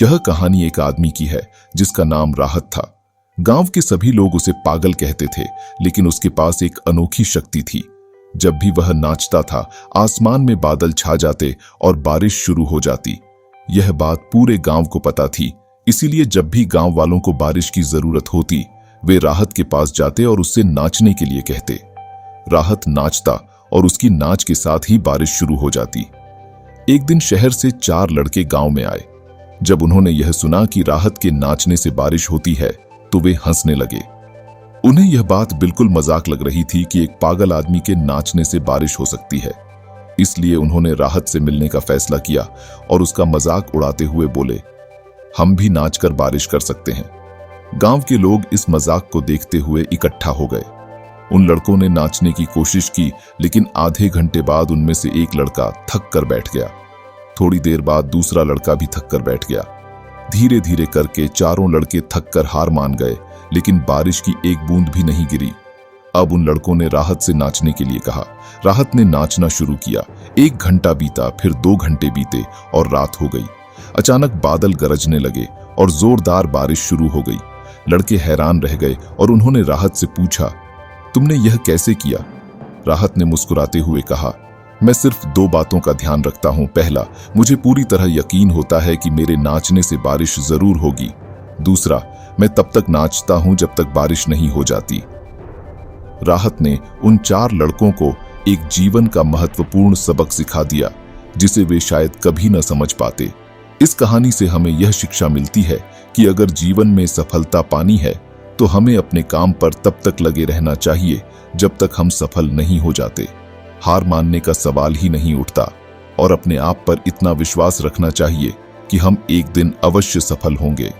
यह कहानी एक आदमी की है जिसका नाम राहत था। गांव के सभी लोग उसे पागल कहते थे, लेकिन उसके पास एक अनोखी शक्ति थी। जब भी वह नाचता था, आसमान में बादल छा जाते और बारिश शुरू हो जाती। यह बात पूरे गांव को पता थी, इसीलिए जब भी गांव वालों को बारिश की जरूरत होती, वे राहत के पास जाते और उससे नाचने के लिए कहते। राहत नाचता और उसकी नाच के साथ ही बारिश शुरू हो जाती। एक दिन शहर से 4 लड़के गांव में आए। जब उन्होंने यह सुना कि राहत के नाचने से बारिश होती है, तो वे हंसने लगे। उन्हें यह बात बिल्कुल मजाक लग रही थी कि एक पागल आदमी के नाचने से बारिश हो सकती है। इसलिए उन्होंने राहत से मिलने का फैसला किया और उसका मजाक उड़ाते हुए बोले, हम भी नाचकर बारिश कर सकते हैं। गांव के लोग इस मजाक को देखते हुए इकट्ठा हो गए। उन लड़कों ने नाचने की कोशिश की, लेकिन आधे घंटे बाद उनमें से एक लड़का थक कर बैठ गया। थोड़ी देर बाद दूसरा लड़का भी थक कर बैठ गया। धीरे धीरे करके चारों लड़के थक कर हार मान गए, लेकिन बारिश की एक बूंद भी नहीं गिरी। अब उन लड़कों ने राहत से नाचने के लिए कहा। राहत ने नाचना शुरू किया। 1 घंटा बीता, फिर 2 घंटे बीते और रात हो गई। अचानक बादल गरजने लगे और जोरदार बारिश शुरू हो गई। लड़के हैरान रह गए और उन्होंने राहत से पूछा, तुमने यह कैसे किया? राहत ने मुस्कुराते हुए कहा, मैं सिर्फ 2 बातों का ध्यान रखता हूं। पहला, मुझे पूरी तरह यकीन होता है कि मेरे नाचने से बारिश जरूर होगी। दूसरा, मैं तब तक नाचता हूं जब तक बारिश नहीं हो जाती। राहत ने उन 4 लड़कों को एक जीवन का महत्वपूर्ण सबक सिखा दिया, जिसे वे शायद कभी न समझ पाते। इस कहानी से हमें यह शिक्षा मिलती है कि अगर जीवन में सफलता पानी है, तो हमें अपने काम पर तब तक लगे रहना चाहिए जब तक हम सफल नहीं हो जाते। हार मानने का सवाल ही नहीं उठता और अपने आप पर इतना विश्वास रखना चाहिए कि हम एक दिन अवश्य सफल होंगे।